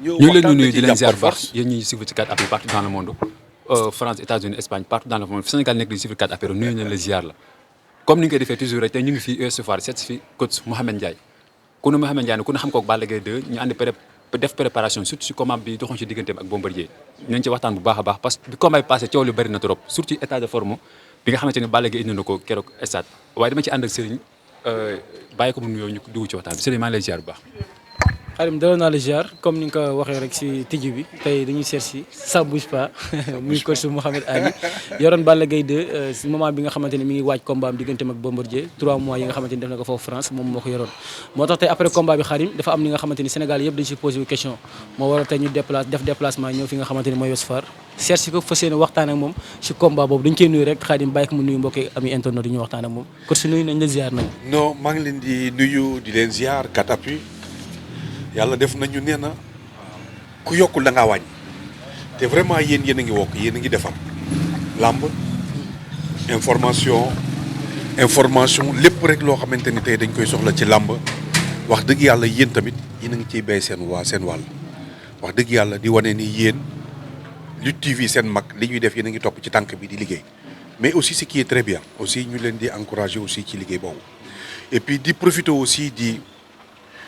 ñu ñu leen waxtaan nuyu ci di leen ziar jàpp bu baax force. yéen ñuy suivre ci 4appuis partout dans le monde France États-Unis Espagne partout dans le monde Sénégal nekk di suivre 4appuis nuyu nañ la ziar la comme ni ñu koy defee toujours rek tey ñu ngi fii US Foire seet fi coach Mouhamed Ndiaye ku ne Mouhamed Ndiaye ne ku ne xam ko ak Balla Gaye 2 ñu ànd def préparation surtout si combat bi doxoon ci digganteem ak Bombardier nañ ci waxtaan bu baax a baax parce que bi combat bi passé coow lu bëri na trop surtout état de forme bi nga xamante ne Balla Gaye indi na ko keroog stade waaye dama ci ànd ak Serigne bàyyi ko mu nuyoo ñu dugg ci waxtaan bi Serigne maa ngi lay ziar bu baax. Xarim delloo naa la ziar comme ni nga ko waxee rek si tijji bi tey dañuy seet si ça bouge pas muy coach Mouhamed Ali yoroon Balla Gaye 2 si moment bi nga xamante ne mi ngi waaj combat am digganteem ak Bombardier 3 mois yi nga xamante ni def na ko foofu France moom moo ko yoroon moo tax tey après combat bi Xarim dafa am li nga xamante ni Sénégal yëpp dañ si posé wu question moo waral tey ñu def déplacement ñëw fi nga xamante ni mooy Ouest Foire seet si ko fas yéene waxtaan ak moom si combat boobu dañ koy nuyu rek Xarim bàyyi ko mu nuyu mbokki ami internet yi ñu waxtaan ak moom coach nuyu nañ la ziar nañ non maa ngi leen di nuyu di leen ziar 4appuis yàlla def nañu nee na ku yokkul da ngaa wàññi te vraiment yéen a ngi wokk yéen a ngi defar làmb information lépp rek loo xamante ni tey dañ koy soxla ci làmb wax dëgg yàlla yéen tamit yéen a ngi ciy béy seen wàll wax dëgg yàlla di wane ni yéen Lutte TV seen mag li ñuy def yéen a ngi topp ci tànk bi di liggéey mais aussi ce qui est très bien aussi ñu leen di encourager aussi ci liggéey boobu et puis di profiter aussi di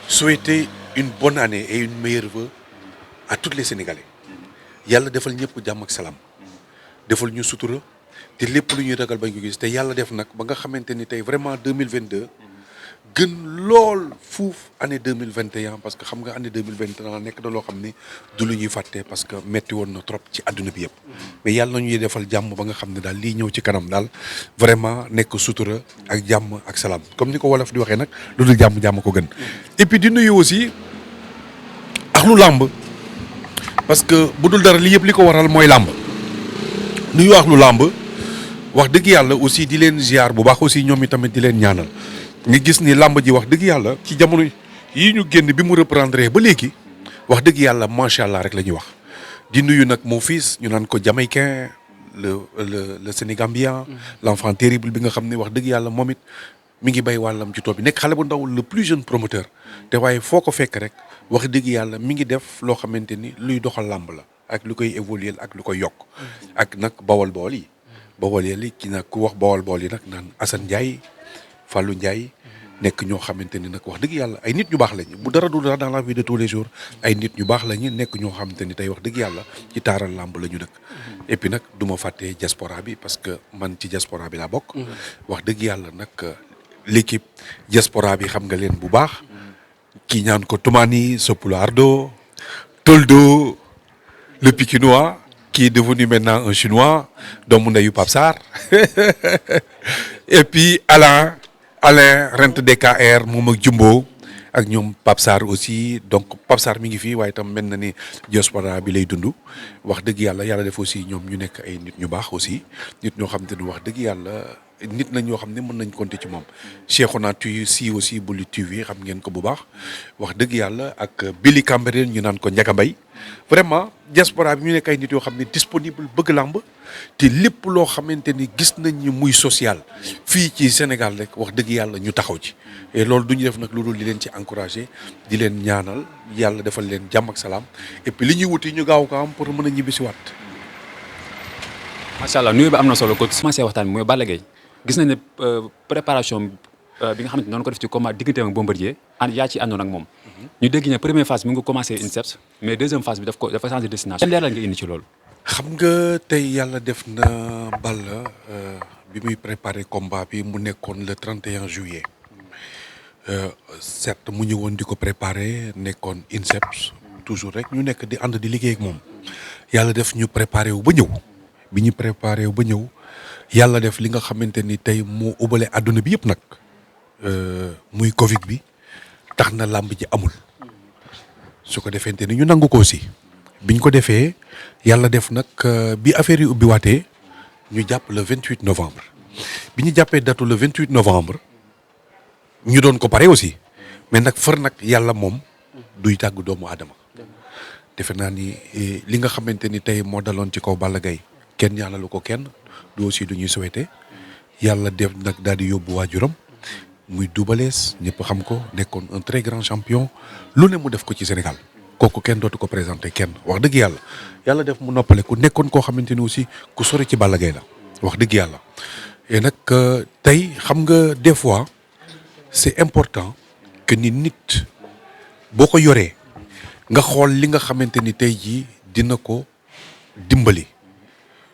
souhaiter une bonne année et une meilleure vœu à tous les Sénégalais yàlla defal ñëpp jàmm ak salaam defal ñu sutura te lépp lu ñuy ragal bañ ko gis te yàlla def nag ba nga xamante ni tey vraiment 2022 gën lool fuuf année 2021 parce que xam nga année 2021 nekk na loo xam ni du lu ñuy fàtte parce que metti woon na trop ci àdduna bi yëpp mais yàlla na ñuy defal jàmm ba nga xam ne daal lii ñëw ci kanam daal vraiment nekk sutura ak jàmm ak salaam comme ni ko wolof di waxee nag lu dul jàmm ko gën et puis di nuyu aussi ak lu làmb parce que bu dul dara li yëpp li ko waral mooy làmb nuyu ak lu làmb wax dëgg yàlla aussi di leen ziar bu baax aussi ñoom itamit di leen ñaanal nga gis ni làmb ji wax dëgg yàlla ci jamono yii ñu génn bi mu reprendre ba léegi wax dëgg yàlla macha allah rek la ñuy wax di nuyu nag mon fils ñu naan ko jamaïcain le sénégambien l'enfant terrible bi nga xam ne wax dëgg yàlla moom it mi ngi bay wàllam ci tool bi nekk xale bu ndaw le plus jeune promoteur te waaye foo ko fekk rek wax dëgg yàlla mi ngi def loo xamante ni luy doxal làmb la ak lu koy évoluer ak lu koy yokk ak nag bawol yi ki nag ku wax bawol yi nag naan Assane Ndiaye Fallou Ndiaye nekk ñoo xamante ni nag wax dëgg yàlla ay nit ñu baax lañu bu dara du dara dans la vie de tous les jours ay nit ñu baax lañu nekk ñoo xamante ni tey wax dëgg yàlla ci taaral làmb la ñu dëkk et puis nag du ma fàttee diaspora bi parce que man ci diaspora bi laa bokk wax dëgg yàlla nag l'équipe diaspora bi xam nga leen bu baax kii ñaan ko Toumani Sopulo Ardo Toldo le Pikinois qui est devenu maintenant un Chinois doomu ndeyu Pape Sarr et puis Alain Rent DKR moom ak Jumbo ak ñoom Pape Sarr aussi donc Pape Sarr mi ngi fii waaye tam mel na ni diaspora bi lay dund wax dëgg yàlla def aussi ñoom ñu nekk ay nit ñu baax aussi nit ñoo xam te ne wax dëgg yàlla nit nañ ñoo xam ne mën nañ compter ci moom Cheikhouna si aussi bu Lutte TV xam ngeen ko bu baax wax dëgg yàlla ak Billy Cambérène ñu naan ko Ndiaga Mbaye vraiment diaspora bi ñu nekk ay nit yoo xam ne disponible bëgg làmb te lépp loo xamante ni gis nañ ni muy social fii ci Sénégal rek wax dëgg yàlla ñu taxaw ci et loolu du ñu def nag loolu di leen ci encourager di leen ñaanal yàlla defal leen jàmm ak salaam et puis li ñuy wuti ñu gaaw ko am pour mën a ñibbisiwaat. macha allah nuyu bi am na solo ko commencé waxtaan bi mooy Balla Gaye gis nañ ne préparation bi nga xamante ne noonu ko def ci combat digganteem ak Bombardier yaa ci àndoon ak moom. ñu dégg ne première phase mi ngi commencé INSEPS mais deuxième phase bi dafa changé destination. leeral nga indi ci loolu. xam nga tey yàlla def na Balla bi muy préparé combat bi mu nekkoon le 31 juillet certes mu ñëwoon di ko préparé nekkoon INSEPS toujours rek ñu nekk di ànd di liggéey ak moom yàlla def ñu préparé wu ba ñëw bi ñu préparé wu ba ñëw yàlla def li nga xamante ni tey moo ubale àdduna bi yëpp nag muy Covid bi tax na làmb ji amul su ko defente ni ñu nangu ko aussi biñ ko defee yàlla def nag bi affaire yi ubbi waatee ñu jàpp le 28 novembre bi ñu jàppee datu le 28 novembre ñu doon ko pare aussi mais nag far nag yàlla moom duy tàgg doomu aadama defe naa ni li nga xamante ni tey moo daloon ci kaw Balla Gaye kenn ñaanalu ko kenn du aussi du ñuy souhaité yàlla def nag daal di yóbbu waajuram muy Double Less ñëpp xam ko nekkoon un très grand champion lu ne mu def ko ci Sénégal kooku kenn dootu ko présenté kenn wax dëgg yàlla yàlla def mu noppale ku nekkoon koo xamante ni aussi ku sori ci Balla Gaye la wax dëgg yàlla. et nag tey xam nga des fois c'est important que ni nit boo ko yoree nga xool li nga xamante ni tey jii dina ko dimbali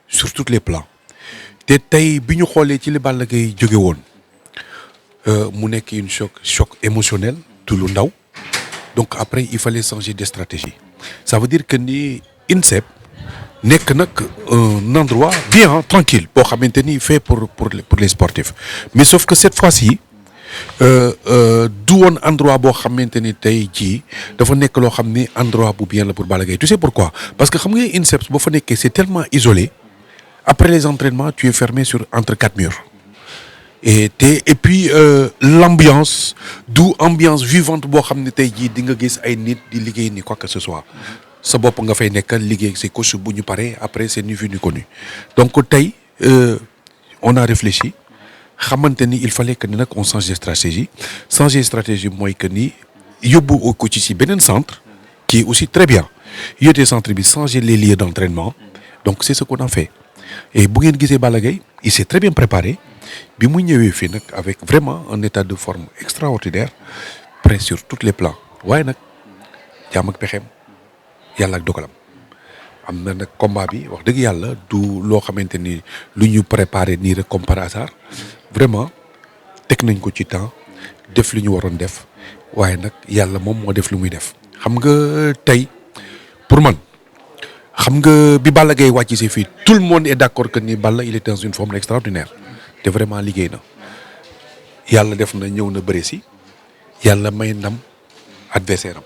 sur tous les plans te tey bi ñu xoolee ci li Balla Gaye jóge woon mu nekk une choc émotionnel du lu ndaw donc après il fallait changer de stratégie ça veut dire que ni INSEP nekk nag un endroit bien tranquille boo xamante ni fait pour les sportifs mais sauf que cette fois-ci du woon endroit boo xamante ni tey jii dafa nekk loo xam ni endroit bu bien la pour Balla Gaye tu sais pourquoi parce que xam nga INSEP boo fa nekkee c'est tellement isolé après les entraînements tu es fermé entre 4 murs et puis l'ambiance du ambiance vivante boo xam ne tey jii di nga gis ay nit di liggéey ni quoi que ce soit sa bopp nga fay nekkal liggéey c'est coach bu ñu paree après c'est ni vu ni connu donc tey on a réfléchi xamante ni il fallait que ni nag on change de stratégie mooy que ni yóbbu ko ci beneen centre qui est aussi très bien yóotee centre bi changer les lieux d'entraînement donc c'est ce qu'on a fait et bu ngeen gisee Balla Gaye il s'est très bien préparé bi mu ñëwee fii nag avec vraiment un état de forme extraordinaire prêt sur tous les plans waaye nag jaam ak pexeem yàlla ak dogalam am na nag combat bi wax dëgg yàlla du loo xamante ni lu ñu préparé nii rek comme par hasard vraiment teg nañ ko ci temps def li ñu waroon def waaye nag yàlla moom moo def lu muy def xam nga tey pour man xam nga bi Balla Gaye wàcc si fii tout le monde est d'accord que ni Balla il est dans une forme extraordinaire te vraiment liggéey na yàlla def na ñëw na bëre si yàlla may ndam adversaire am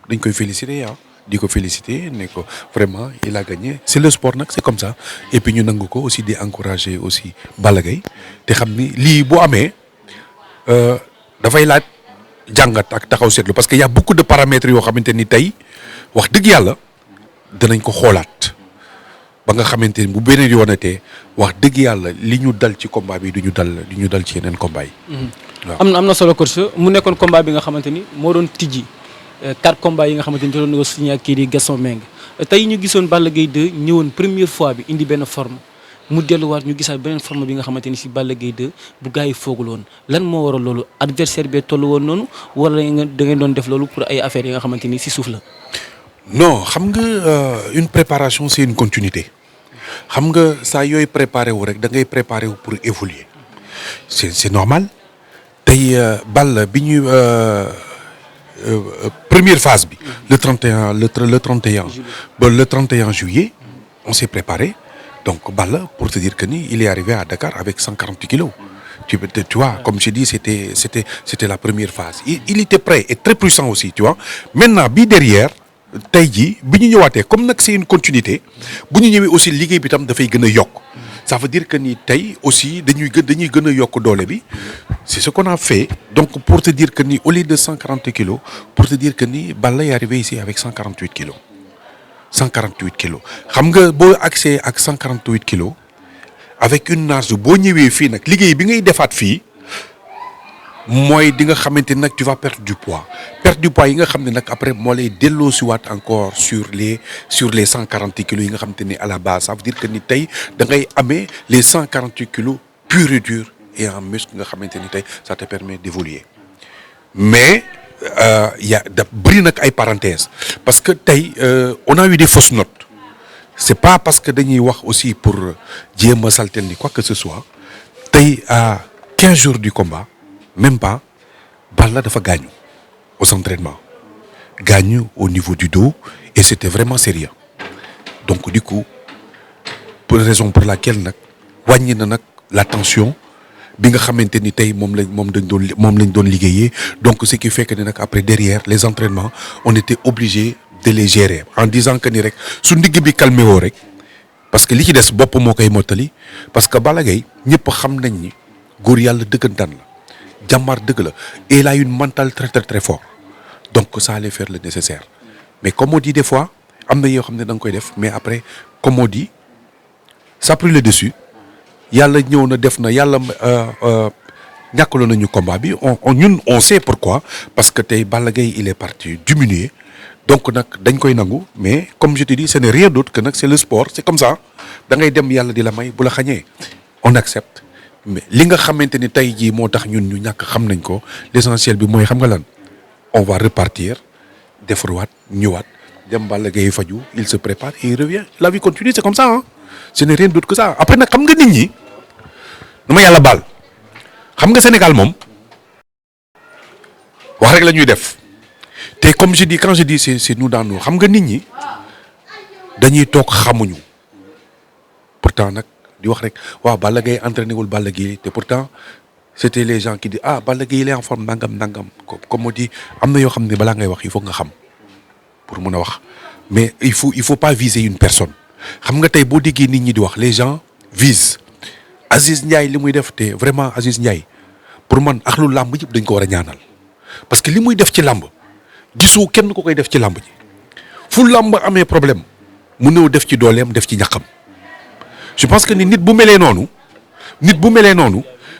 dañ koy féliciter di ko féliciter ne ko vraiment il a gagné c'est le sport nag c'est comme ça et puis ñu nangu ko aussi di encourager aussi Balla Gaye te xam ni lii boo amee dafay laaj jàngat ak taxaw seetlu parce que y a beaucoup de paramètres yoo xamante ni tey wax dëgg yàlla danañ ko xoolaat ba nga xamante ni bu beneen yoonatee wax dëgg yàlla li ñu dal ci combat bi du ñu dal ci yeneen combat yi. waaw am na solo coach mu nekkoon combat bi nga xamante ni moo doon tijji 4 combats yi nga xamante ni doon na ko signé ak kii di Gaston Mbengue tey ñu gisoon Balla Gaye 2 ñëwoon première fois bi indi benn forme mu delluwaat ñu gisaat beneen forme bi nga xamante ni si Balla Gaye 2 bu gars yi foogul woon lan moo waral loolu adversaire bee toll woon noonu wala da ngeen doon def loolu pour ay affaires yi nga xamante ni si suuf la. non xam nga une préparation c'est une continuité xam nga saa yooyu préparé wu rek da ngay préparé wu pour évoluer c'est normal tey Balla bi ñuy première phase bi le 31 ba le 31 juillet on s'est préparé donc Balla pour te dire que ni il est arrivé à Dakar avec 148 kilos tu vois comme je dis c'était la première phase il était prêt et très puissant aussi tu vois maintenant bi derrière tey jii bi ñu ñëwaatee comme nag c'est une continuité bu ñu ñëwee aussi liggéey bi tam dafay gën a yokk ça veut dire que ni tey aussi dañuy gën a yokk doole bi c'est ce qu'on a fait donc pour te dire que ni au lieu de 140 kilos pour te dire que ni Balla est arrivé ici avec 148 kilos 148 kilos xam nga boo accès ak 148 kilos avec une nage boo ñëwee fii nag liggéey bi ngay defaat fii mooy di nga xamante nag tu vas perdre du poids yi nga xam ne nag après moo lay delloosiwaat encore sur les 140 kilos yi nga xamante ni à la base ça veut dire que ni tey da ngay amee les 148 kilos pur et dur et en muscle nga xamante ni tey ça te permet d'évoluer mais bëri nag ay parenthèses parce que tey on a eu des fausses notes c'est pas parce que dañuy wax aussi pour jéem a saltel ni quoi que ce soit tey à 15 jours du combat même pas Balla dafa gaañu aux entraînements gaañu au niveau du dos et c'était vraiment sérieux donc du coup pour raison pour laquelle nag wàññi na nag la tension bi nga xamante ni tey moom lañ doon liggéeyee donc ce qui fait que ni nag après derrière les entraînements on était obligé de les gérer en disant que ni rek su ndigg bi calmé woo rek parce que li ci des bopp moo koy mottali parce que Balla Gaye ñëpp xam nañ ni góor yàlla dëggantaan la jàmbaar dëgg la et il a une mentale très très très fort donc ça allait faire le nécessaire mais comme on dit des fois am na yoo xam ne da nga koy def mais après comme on dit ça a pris le dessus yàlla ñëw na def na yàlla ñàkkaloon nañu combat bi on sait pourquoi parce que tey Balla Gaye il est parti diminuer donc nag dañ koy nangu mais comme je te dis ce n'est rien d'autre que nag c'est le sport c'est comme ça da ngay dem yàlla di la may bu la xañee on accepte mais li nga xamante ni tey jii moo tax ñun ñu ñàkk xam nañ ko l'essentiel bi mooy xam nga lan on va repartir defarwaat ñëwaat dem Balla Gaye faju il se prépare et il revient la vie continue c'est comme ça hein ce n'est rien d'autre que ça après nag xam nga nit ñi dama yàlla baal xam nga Sénégal moom wax rek la ñuy def te comme je dis quand je dis c'est nous dans nous xam nga nit ñi dañuy toog xamuñu pourtant nag di wax rek waaw Balla Gaye entraîné wul Balla Gaye te pourtant c'était les gens qui disent ah Balla Gaye il est en forme nangam comme on dit am na yoo xam ne balaa ngay wax il faut nga xam pour mun a wax mais il faut pas viser une personne xam nga tey boo déggee nit ñi di wax les gens visent Aziz Ndiaye li muy def te vraiment Aziz Ndiaye pour man ak lu làmb yëpp dañ ko war a ñaanal parce que li muy def ci làmb gisoo kenn ko koy def ci làmb ji fu làmb amee problème mu ñëw def ci dooleem def ci ñaqam je pense que ni nit bu melee noonu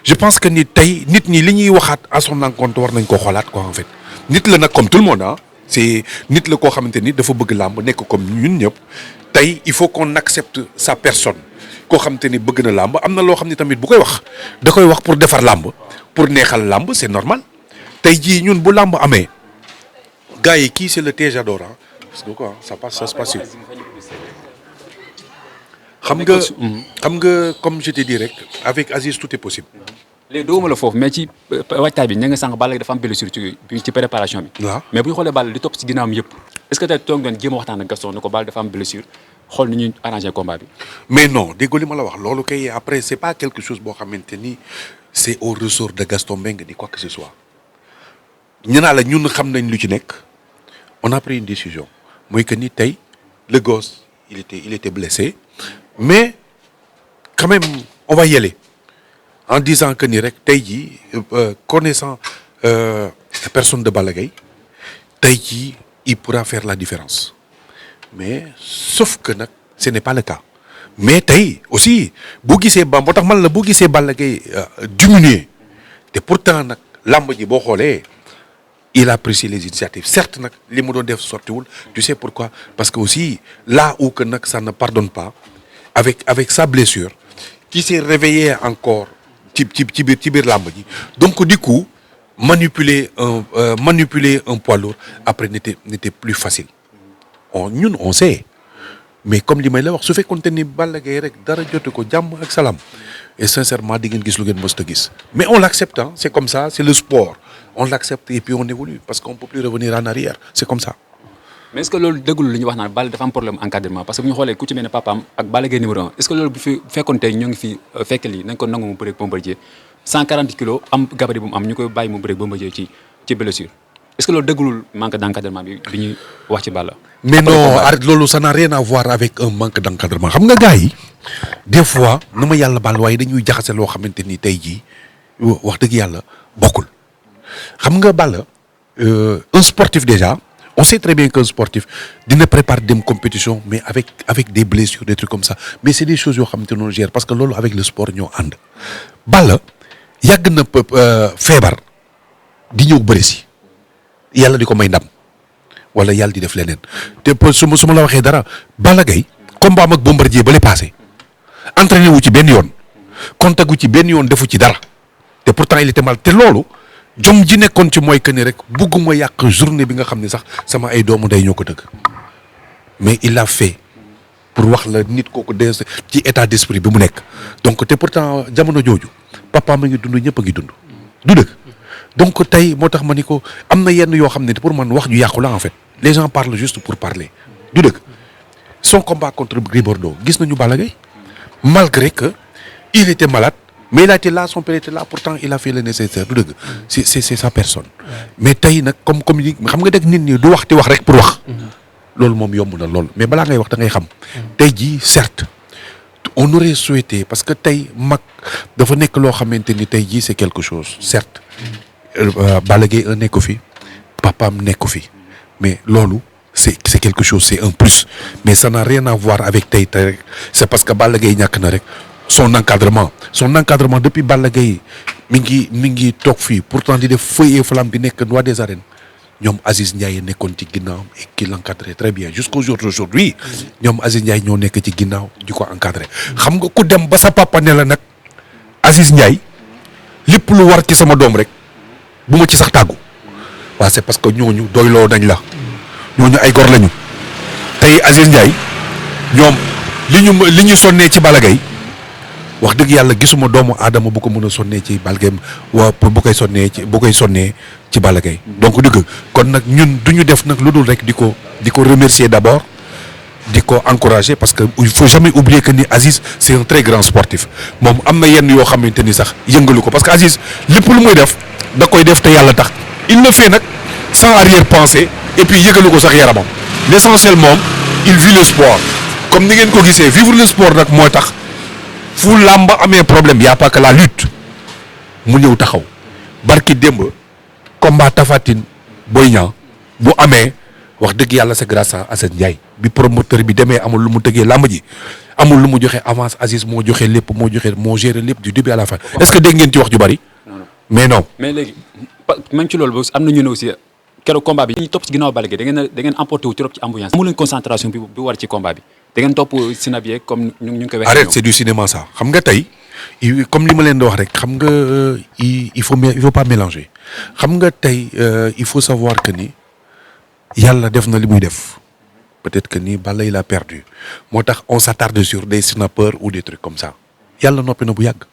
je pense que ni tey nit ñi li ñuy waxaat à son encontre war nañ ko xoolaat quoi en fait nit la nag comme tout le monde ah c'est nit la koo xamante ni dafa bëgg làmb nekk comme ñun ñëpp tey il faut qu'on accepte sa personne koo xamante ni bëgg na làmb am na loo xam ne tamit bu koy wax da koy wax pour defar làmb pour neexal làmb c'est normal tey jii ñun bu làmb amee gars yi kii c'est le Téjador ah parce que quoi ça se passe xam nga comme je te dis rek avec Aziz tout est possible. léegi dooguma la foofu mais ci waajtaay bi ña nga sànq Balla dafa am blessure ci préparation bi. waaw mais bu ñu xoolee Balla li topp ci ginnaawam yëpp est-ce que tey toog doon jéem a waxtaan ak Gaston ne ko Balla dafa am blessure xool ni ñuy arranger combat bi. mais non déggoo li ma la wax loolu kay après c'est pas quelque chose boo xamante ni c'est au ressort de Gaston Mbengue ni quoi que ce soit ñu naa la ñun xam nañ lu ci nekk on a pris une décision mooy que ni tey le gosse il était blessé mais quand même on va y aller en disant que ni rek tey jii connaissant la personne de Balla Gaye tey jii il pourra faire la différence mais sauf que nag ce n'est pas le cas mais tey aussi boo gisee ba moo tax man la boo gisee Balla Gaye diminuer te pourtant nag làmb ji boo xoolee il a pris les initiatives certes nag li mu doon def sortiwul tu sais pourquoi parce que aussi là où que nag ça ne pardonne pas avec sa blessure qui s'est réveillé encore ci biir làmb ji donc du coup manipuler un poids lourd après n'était plus facile on sait mais comme li may la wax su fekkoon te ni Balla Gaye rek dara jotu ko jàmm ak salaam et sincèrement di ngeen gis lu ngeen mës a gis mais on l'accepte hein c'est comme ça c'est le sport on l'accepte et puis on évolue parce qu'on peut plus revenir en arrière c'est comme ça. mais est-ce que loolu dëggul li ñu wax naan Balla dafa am problème encadrement parce que bu ñu xoolee ku ci mel ne papaam ak Balla Gaye numéro 1 est-ce que loolu bu fi fekkoon tey ñoo ngi fi fekk lii nañ ko nangu mu bëreeg Bombardier 140 kilos am gabarit bu mu am ñu koy bàyyi mu bëreeg Bombardier ci blessure est-ce que loolu dëggul manque d'encadrement bi ñuy wax ci Balla. mais non arrête loolu ça n'a rien à voir avec un manque d'encadrement xam nga gars yi des fois na ma yàlla baal waaye dañuy jaxase loo xamante ni tey jii wax dëgg yàlla bokkul xam nga Balla un sportif déjà on sait très bien qu'un sportif dina préparer des compétitions mais avec des blessures des trucs comme ça mais c'est des choses yoo xamante noonu gère parce que loolu avec le sport ñoo ànd Balla yàgg na feebar di ñëw bëri si yàlla di ko may ndam wala yàlla di def leneen te su ma la waxee dara Balla Gaye combat am ak Bombardier ba le passé entraîné wu ci benn yoon contact wu ci benn yoon defu ci dara te pourtant il était mal te loolu jom ji nekkoon ci mooy que ni rek bugguma yàq journée bi nga xam ne sax sama ay doomu day ñoo ko dëgg mais il l'a fait pour wax la nit kooku de ci état d'esprit bi mu nekk donc te pourtant jamono jooju papa ma ngi dund ñëpp a ngi dund du dëgg donc tey moo tax ma ni ko am na yenn yoo xam ne pour man wax ju yàqu la en fait les gens parlent juste pour parler du dëgg son combat contre Gris Bordeaux gis nañu Balla Gaye malgré que il était malade mais il a été là son père était là pourtant il a fait le nécessaire du dëgg c'est sa personne mais tey nag comme xam nga dëgg nit ñi du wax ti wax rek pour wax loolu moom yomb na lool mais balaa ngay wax da ngay xam tey jii certes on aurait souhaité parce que tey mag dafa nekk loo xamante ni tey jii c'est quelque chose certes Balla Gaye nekku fi papaam nekku fi mais loolu c'est quelque chose c'est un plus mais ça n'a rien à voir avec tey rek c'est parce que Balla Gaye ñàkk na rek son encadrement depuis Balla Gaye mi ngi toog fii pourtant di def feu et flamme di nekk roi des arènes ñoom Aziz Ndiaye nekkoon ci ginnaaw et qui l'encadrait très bien jusqu'au jour d'aujourd'hui ñoom Aziz Ndiaye ñoo nekk ci ginnaaw di ko encadrer xam nga ku dem ba sa papa ne la nag Aziz Ndiaye lépp lu war ci sama doom rek bu ma ci sax tàggu waaw c'est parce que ñooñu doyloo nañ la ñooñu ay gor lañu tey Aziz Ndiaye ñoom li ñu sonnee ci Balla Gaye wax dëgg yàlla gisuma doomu aadama bu ko mën a sonnee ci Balla Gaye bu koy sonnee ci Balla Gaye donc dëgg kon nag ñun du ñu def nag lu dul rek di ko remercier d'abord di ko encourager parce que il faut jamais oublier que ni Aziz c'est un très grand sportif moom am na yenn yoo xamante ni sax yëngalu ko parce que Aziz lépp lu muy def da koy def te yàlla tax il le fait nag sans arrière-pensée et puis yëgalu ko sax yaramam l'essentiel moom il vit le sport comme ni ngeen ko gisee vivre le sport nag moo tax fu làmb amee problème y a pas que la lutte mu ñëw taxaw barki démb combat Tapha Tine Boy Niang bu amee wax dëgg yàlla c'est grâce à Assane Ndiaye bi promoteur bi demee amul lu mu tëggee làmb ji amul lu mu joxe avance Aziz moo joxe lépp moo géré lépp du début à la fin est-ce que dégg ngeen ci wax ju bari. mais non. mais léegi même ci loolu am na ñu ne aussi keroog combat bi ñu topp ci ginnaaw Balla Gaye da ngeen emporté wu trop ci ambiance. amul leen concentration bi war ci combat bi da ngeen topp Sinabié comme ñu ngi koy waxee. arrête c'est du cinéma ça xam nga tey comme li ma leen di wax rek xam nga il faut pas mélanger xam nga tey il faut savoir que ni yàlla def na li muy def peut-être que ni Balla il a perdu moo tax on s'attarde sur des snappers ou des trucs comme ça yàlla noppi na bu yàgg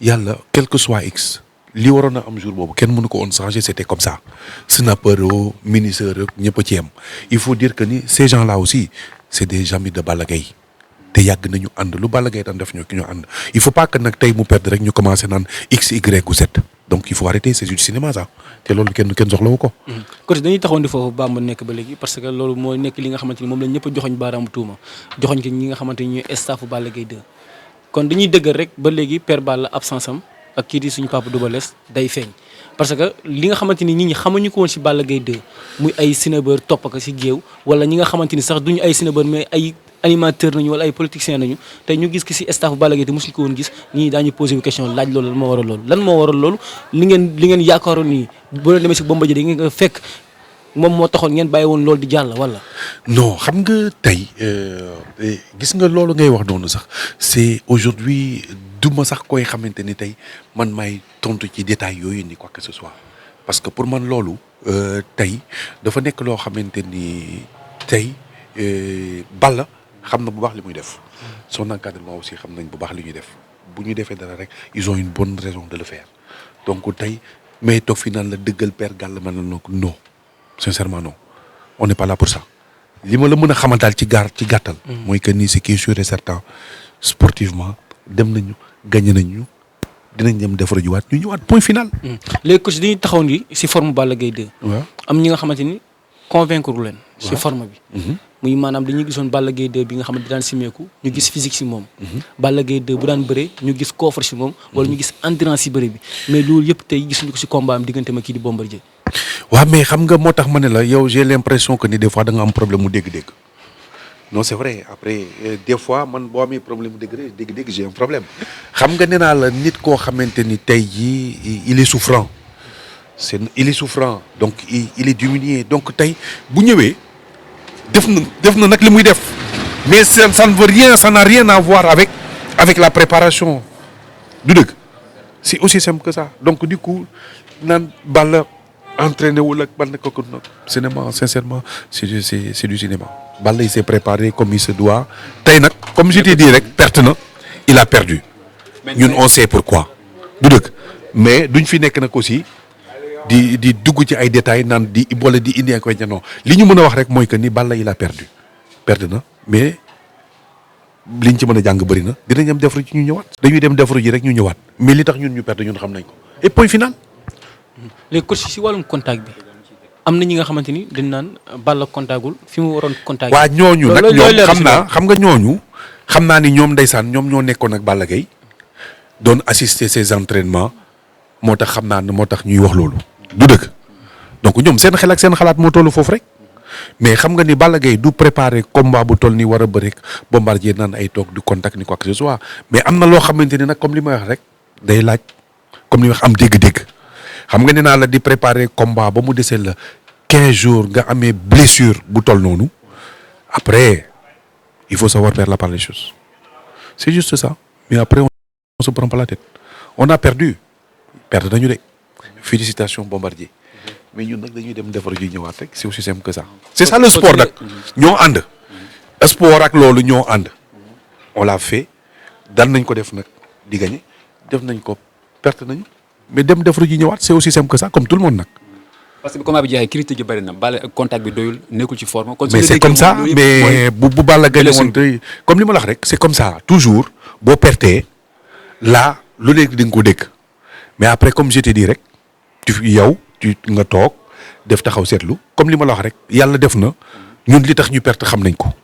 yàlla quel que soit x li waroon a am jour boobu kenn mënu ko woon changer c'était comme ça snapper o ministère ñëpp a ci yem il faut dire que ni ces gens-là aussi c'est des amis de Balla Gaye te yàgg nañu ànd lu Balla Gaye daan def ñu ànd il faut pas que nag tey mu perdre rek ñu commencer naan x y ou z donc il faut arrêter c'est du cinéma ça te loolu kenn soxlawu ko. côté dañuy taxawoon di foofu Bamba nekk ba léegi parce que loolu moo nekk li nga xamante ni moom la ñëpp a joxoñ baaraamu tuuma joxoñ ko ñi nga xamante ni ñooy staffu Balla Gaye 2 kon dañuy dëggal rek ba léegi Père Balla absence am ak kii di suñu papa Double Less day feeñ parce que li nga xamante ni nit ñi xamuñu ko woon ci Balla Gaye 2 muy ay cinébar topp ko ci géew wala ñi nga xamante ni sax duñu ay cinébar mais ay animateur nañu wala ay politiciens nañu tey ñu gis ki ci staff Balla Gaye te mosuñu ko woon gis ñii daañu posé question laaj loolu lan moo waral loolu li ngeen yaakaaroon nii boo demee ci Bombardier da ngeen fekk moom moo taxoon ngeen bàyyi woon loolu di jàll wala. non xam nga tey gis nga loolu ngay wax noonu sax c'est aujourd'hui duma sax koy xamante ni tey man may tontu ci détail yooyu ni quoi que ce soit parce que pour man loolu tey dafa nekk loo xamante ni tey Balla xam na bu baax li muy def son encadrement aussi xam nañ bu baax li ñuy def bu ñu defee dara rek ils ont une bonne raison de le faire donc tey mais toog fi naan la dëggal Père Galla man la non sincèrement non on n'est pas là pour ça li ma la mën a xamal daal ci gàttal mooy que ni ce qui est sûr et certain sportivement dem nañu gagné nañu dinañ dem defar juwaat ñu ñëwaat point final. léegi coach dañuy taxaw ni ci forme Balla Gaye 2. waaw am ñi nga xamante ni convaincre leen. ci forme bi. muy maanaam dañuy gisoon Balla Gaye 2 bi nga xamante daan simeeku ñu gis physique ci moom. Balla Gaye 2 bu daan bëree ñu gis coffre ci moom. wala ñu gis endurance ci bëre bi mais loolu yëpp tey gisuñu ko ci combat am diggante ma kii di Bombardier. waaw mais xam nga moo tax ma ne la yow j'ai l'impression que ni des fois da nga am problème mu dégg-dégg. non c'est vrai après des fois man boo amee problème mu dégg-dégg j'ai un problème xam nga nee naa la nit koo xamante ni tey jii il est souffrant il est souffrant donc il est diminué donc tey bu ñëwee def na nag li muy def mais ça ne veut rien ça n'a rien à voir avec la préparation du dëgg c'est aussi simple que ça donc du coup naan Balla entraîné wul ak Balla kooku nag cinéma sincèrement c'est du cinéma Balla il s'est préparé comme il se doit tey nag comme je t'ai dit rek perte na il a perdu ñun on sait pourquoi du dëgg mais duñ fi nekk nag aussi di dugg ci ay détails naan di wala di indi ak non li ñu mën a wax rek mooy que ni Balla il a perdu na mais liñ ci mën a jàng bëri na dinañ dem defaru ci ñu ñëwaat dañuy dem defaru ji rek ñu ñëwaat mais li tax ñun ñu perdre ñun xam nañ ko et point final. léegi coach si wàllum contact bi am na ñi nga xamante ni dañ naan Balla contactul fi mu waroon contact. waa ñooñu nag ñoom xam naa ni ñoom ndeysaan ñoom ñoo nekkoon ak Balla Gaye doon assister ses entraînements moo tax xam naa ne moo tax ñuy wax loolu du dëgg donc ñoom seen xel ak seen xalaat moo tollu foofu rek mais xam nga ni Balla Gaye du préparer combat bu toll ni war a bëri Bombardier naan ay toog du contact ni quoi que ce soit mais am na loo xamante ni nag comme li may wax rek day laaj comme li wax am dégg-dégg xam nga nee naa la di préparer combat ba mu desee la 15 jours nga amee blessure bu toll noonu après il faut savoir faire la part des choses c'est juste ça mais après on se prend pas la tête on a perdu perdre nañu de félicitations Bombardier mais ñun nag dañuy dem defar ji ñëwaat rek c'est aussi simple que ça c'est ça le sport nag ñoo ànd sport ak loolu ñoo ànd on l'a fait dal nañ ko def nag di gagner def nañ ko perte nañu mais dem defar ji ñëwaat c'est aussi simple que ça comme tout le monde nag. parce que bu combat bi jeexee critique yi bëri na Balla contact bi doyul nekkul ci forme. kon mais c'est comme ça mais bu Balla gagné woon tey comme li ma la wax rek c'est comme ça toujours boo pertee là lu léegi di nga ko dégg mais après comme je t'ai dit rek yow nga toog def taxaw seetlu comme li ma la wax rek yàlla def na ñun li tax ñu perte xam nañ ko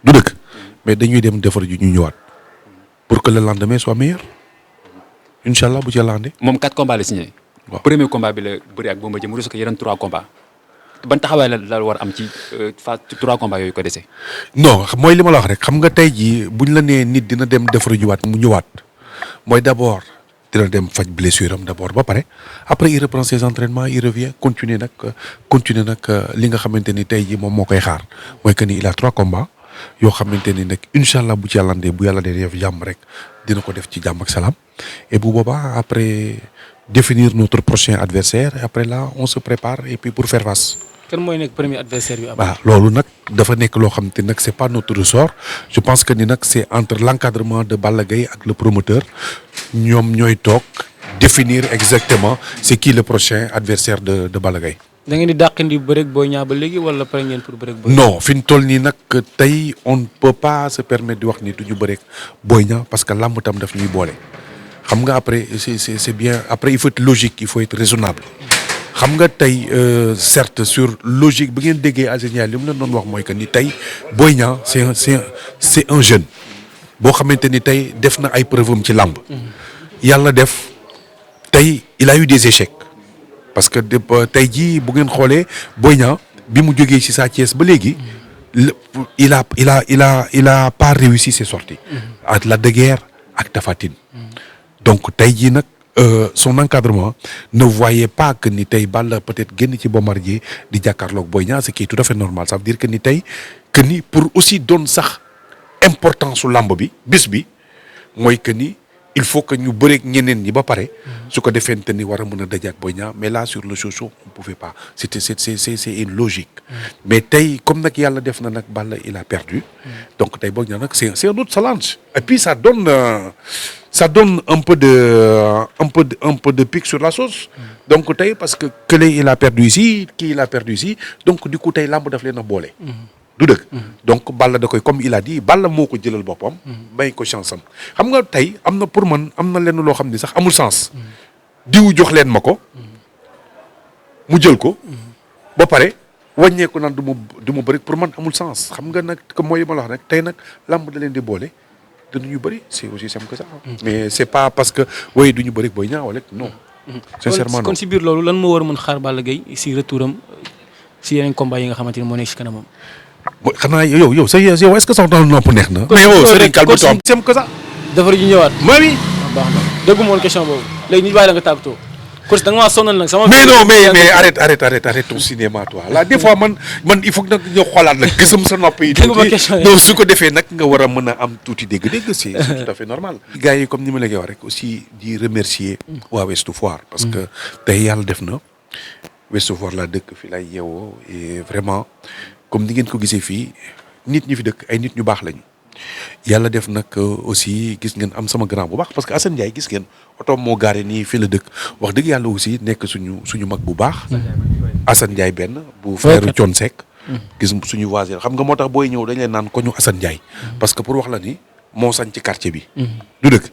du dëgg mais dañuy dem defar ji ñu ñëwaat pour que le lendemain soit meilleur incha allah bu ci yàlla andee. moom 4 combats la signé. waaw premier combat bi la bëri ak Bombardier mu des ko yeneen 3 combats ban taxawaay la war am ci phase 3 combats yooyu ko dese. non mooy li ma la wax rek xam nga tey jii buñ la nee nit dina dem defar jiwaat mu ñëwaat mooy d'abord dina dem faj blessure am d'abord ba pare après il reprend ses entraînements il revient continuer nag li nga xamante ni tey jii moom moo koy xaar mooy que ni il a 3 combats yoo xamante ni nag incha allah bu ci yàlla andee bu yàlla dee def jàmm rek dina ko def ci jàmm ak salaam et bu boobaa après définir notre prochain adversaire et après là on se prépare et puis pour faire face. kan mooy nekk premier adversaire bi am. waaw loolu nag dafa nekk loo xamante nag c'est pas notre ressort je pense que ni nag c'est entre l'encadrement de Balla Gaye ak le promoteur ñoom ñooy toog définir exactement c'est qui le prochain adversaire de Balla Gaye. da ngeen di dàqandi bëreeg Boy Niang ba léegi wala pare ngeen pour bëreeg Boy Niang. non fi ñu toll nii nag tey on ne peut pas se permettre di wax ni du ñu bëreeg Boy Niang parce que làmb tam daf ñuy boole xam nga après c'est bien après il faut être logique il faut être raisonnable. xam nga tey certes sur logique bi ngeen déggee Aziz Ndiaye li mu leen doon wax mooy que ni tey Boy Niang c'est un jeune boo xamante ni tey def na ay preuve am ci làmb yàlla def tey il a eu des échecs parce que tey jii bu ngeen xoolee Boy Niang bi mu jógee ci Sa Thiès ba léegi il a pas réussi ses sorties ak Lac de Guiers ak Tapha Tine donc tey jii nag son encadrement ne voyait pas que ni tey Balla peut-être génn ci Bombardier di jàkkaarloog Boy Niang ce qui est tout à fait normal ça veut dire que ni tey que ni pour aussi doon sax importance su làmb bi bis bi mooy que ni il faut que ñu bëreeg ñeneen ñi ba pare su ko defente ni war a mën a daje ak Boy Niang mais là sur le chouchou on pouvait pas c'est une logique mais tey comme nag yàlla def na nag Balla il a perdu donc tey Boy Niang nag c'est un autre challenge et puis ça donne un peu de pic sur la sauce donc tey parce que kële il a perdu ici kii il a perdu ici donc du coup tey làmb daf leen a boole du dëgg donc Balla da koy comme il a dit Balla moo ko jëlal boppam may ko chance am xam nga tey am na pour man am na lenn loo xam ni sax amul sens diw jox leen ma ko mu jël ko ba pare wàññeeku naan du ma bëri pour man amul sens xam nga nag mooy ma la wax nag tey nag làmb da leen di boole dañuy bëri c'est aussi simple que ça mais c'est pas parce que way du ñu bëri Boy Niang wala non sincèrement non kon si biir loolu lan moo war a mën xaar Balla Gaye si retouram si yeneen combat yi nga xamante ni moo nekk si kanamam. xanaa yow est-ce que sax dans nopp neex na. mais yow Serigne calme-toi c'est que ça. dafa ju ñëwaat. ma bi. baax na déggu ma woon question boobu léegi ñu bàyyi la nga tàggatoo. course da nga maa sonal nag sama. mais non mais arrête ton cinéma toi là des fois man il faut que nag ñu xoolaat nag gësam sa nopp yi. donc su ko defee nag nga war a mën a am tuuti dégg-dégg c'est tout à fait normal. gars yi comme ni ma la koy wax rek aussi di remercier waa Ouest Foire parce que tey yàlla def na Ouest Foire laa dëkk fi lay yeewoo et vraiment comme ni ngeen ko gisee fii nit ñi fi dëkk ay nit ñu baax lañu. yàlla def nag aussi gis ngeen am sama grand bu baax parce que Assane Ndiaye gis ngeen oto moo gaare nii fii la dëkk wax dëgg yàlla aussi nekk suñu mag bu baax. Assane Ndiaye benn bu frère Thione Seck. gis suñu voisin xam nga moo tax booy ñëw dañ leen naan ko ñu Assane Ndiaye. parce que pour wax la ni moo sañ ci quartier bi. du dëkk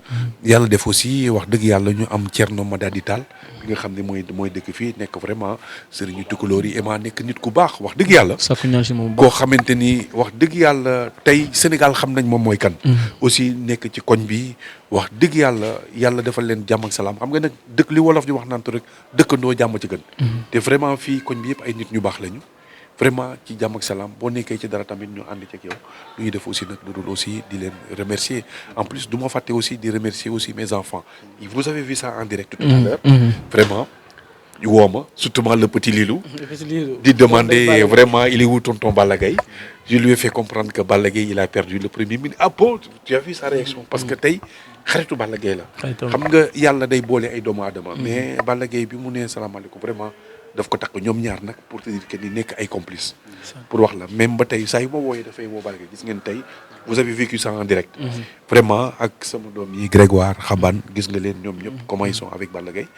yàlla def aussi wax dëgg yàlla ñu am Thierno Madadi Tall bi nga xam ne mooy dëkk fii nekk vraiment sëriñu tukulóor yi ema nekk nit ku baax wax dëgg yàlla. sakku ñaan si moom koo xamante ni wax dëgg yàlla tey Sénégal xam nañ moom mooy kan. aussi nekk ci koñ bi wax dëgg yàlla defal leen jàmm ak salaam xam nga nag dëkk li wolof di wax naan rek dëkkandoo jàmm ci gën. te vraiment fii koñ bi yëpp ay nit ñu baax lañu. vraiment ci jàmm ak salaam boo nekkee ci dara tamit ñu ànd ci ak yow lu ñuy def aussi nag lu dul aussi di leen remercier en plus du ma fàtte aussi di remercier aussi mes enfants vous avez vu ça en direct tout à l'heure vraiment woo ma surtout le petit Lilou di demander vraiment il est où tonton Balla Gaye. Je lui ai fait comprendre que Balla Gaye il a perdu le premier minute. Ah bon, tu as vu sa réaction parce que tey xaritu Balla Gaye la. xam nga yàlla day boole ay doomu aadama. mais Balla Gaye bi mu nee salaamaaleykum vraiment daf ko takk ñoom ñaar nag pour te dire que ni nekk ay complices. pour wax la même ba tey saa yu ma wooyee dafay woo Balla Gaye gis ngeen tey vous avez vécu ça en direct. vraiment ak sama doom yi Grégoire Xaban gis nga leen ñoom ñëpp comment ils sont avec Balla Gaye.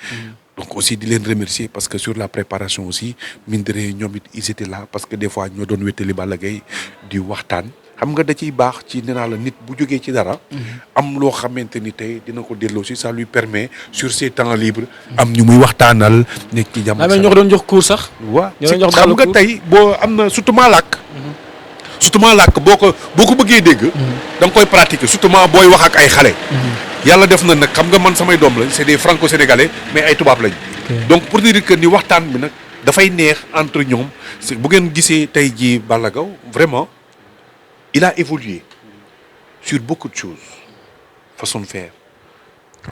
donc aussi di leen remercier parce que sur la préparation aussi mine de rien ñoom it ils étaient là parce que des fois ñoo doon wéttali Balla Gaye di waxtaan. xam nga da ciy baax ci nee naa la nit bu jógee ci dara. am loo xamante ni tey dina ko delloo si ça lui permet sur ses temps libres. am ñu muy waxtaanal nekk ci jàmm. ñoo ko doon jox cours sax. waaw xam nga tey boo am na surtout maa làkk. surtout maa làkk boo ko bëggee dégg. da nga koy pratiquer surtout booy wax ak ay xale. yàlla def na nag xam nga man samay doom la c'est des franco-sénégalais mais ay tubaab lañ. donc pour dire que ni waxtaan bi nag dafay neex entre ñoom bu ngeen gisee tey jii Balla Gaye vraiment. Il a évolué sur beaucoup de choses façon de faire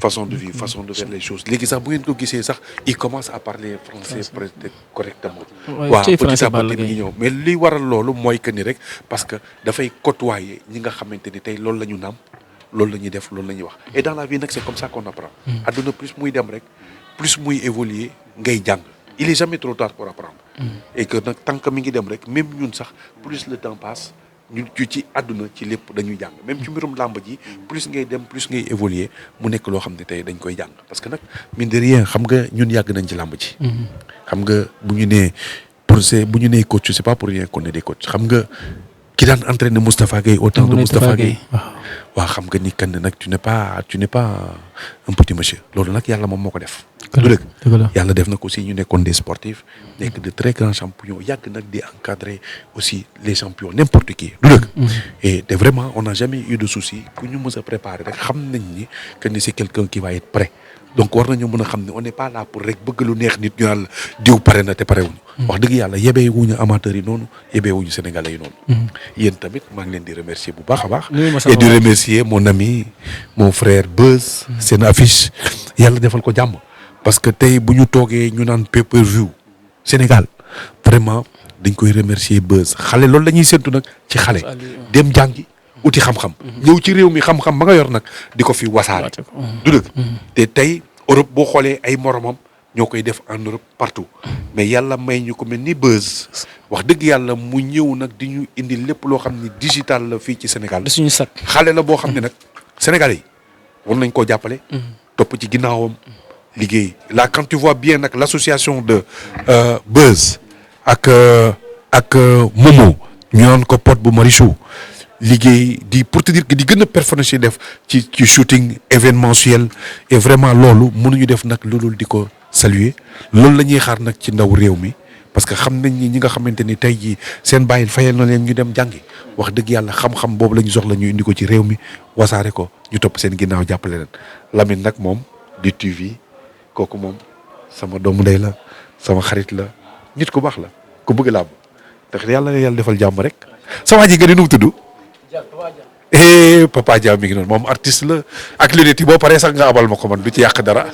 façon de vivre façon de faire les choses léegi sax bu ngeen ko gisee sax il commence à parler français presque correctement waaw petit à petit mi ngi ñëw mais li waral loolu mooy que ni rek parce que dafay côtoyer ñi nga xamante ni tey loolu la ñu naam loolu la ñuy def loolu la ñuy wax et dans la vie nag c'est comme ça qu'on apprend adduna plus muy dem rek plus muy évoluer ngay jàng il est jamais trop tard pour apprendre et que nag tant que mi ngi dem rek même ñun sax plus le temps passe ñu ci àdduna ci lépp dañuy jàng même ci mbirum làmb ji plus ngay dem plus ngay évoluer mu nekk loo xam ne tey dañ koy jàng parce que nag mine de rien xam nga ñun yàgg nañ ci làmb ji. xam nga bu ñu nee coach c'est pas pour rien qu'on est des coachs xam nga ki daan entraîner Moustapha Gueye au temps de Moustapha Gueye waaw xam nga ni kan nag tu n'es pas un petit monsieur loolu nag yàlla moom moo ko def. du dëgg yàlla def na ko aussi ñu nekkoon des sportifs nekk de très grands champions yàgg nag di encadrer aussi les champions n'importe qui du dëgg et vraiment on n'a jamais eu de souci ku ñu mës a préparer rek xam nañ ni que ni c'est quelqu'un qui va être prêt donc war nañu mën a xam ne on n'est pas là pour rek bëgg lu neex nit ñu naan la diw pare na te pare wuñu wax dëgg yàlla yebee wuñu amateurs yi noonu yebee wuñu sénégalais yi noonu yéen tamit maa ngi leen di remercier bu baax a baax et di remercier mon ami mon frère Beuz seen affiche yàlla defal ko jàmm parce que tey bu ñu toogee ñu naan pay-per-view Sénégal vraiment dañ koy remercier Beuz xale loolu la ñuy séntu nag ci xale dem jàngi uti xam-xam ñëw ci réew mi xam-xam ba nga yor nag di ko fi wasaare du dëgg te tey Europe boo xoolee ay moromam ñoo koy def en Europe partout mais yàlla may ñu ko mel ni Beuz wax dëgg yàlla mu ñëw nag di ñu indi lépp loo xam ni digital la fii ci Sénégal suñu sat xale la boo xam ne nag Sénégalais yi war nañ koo jàppale topp ci ginnaawam liggéey là quand tu vois bien nag l'association de Beuz ak Momo ñu naan ko Pod bu Marichou liggéey di pour te dire que di gën a perfectionner def ci shooting événementiel et vraiment loolu mënuñu def nag loolu di ko saluer loolu la ñuy xaar nag ci ndaw réew mi parce que xam nañ ni ñi nga xamante ni tey jii seen bàyyil fayal na leen ñu dem jàngi wax dëgg yàlla xam-xam boobu la ñu soxla ñu indi ko ci réew mi wasaare ko ñu topp seen ginnaaw jàppale leen Lamine nag moom di TV kooku moom sama doomu ndey la sama xarit la nit ku baax la ku bëgg làmb ndax yàlla defal jàmm rek sa waa ji nga ni nu mu tudd Papa Dia mi ngi noonu moom artiste la ak lunette yi boo paree sax nga abal ma ko man du ci yàq dara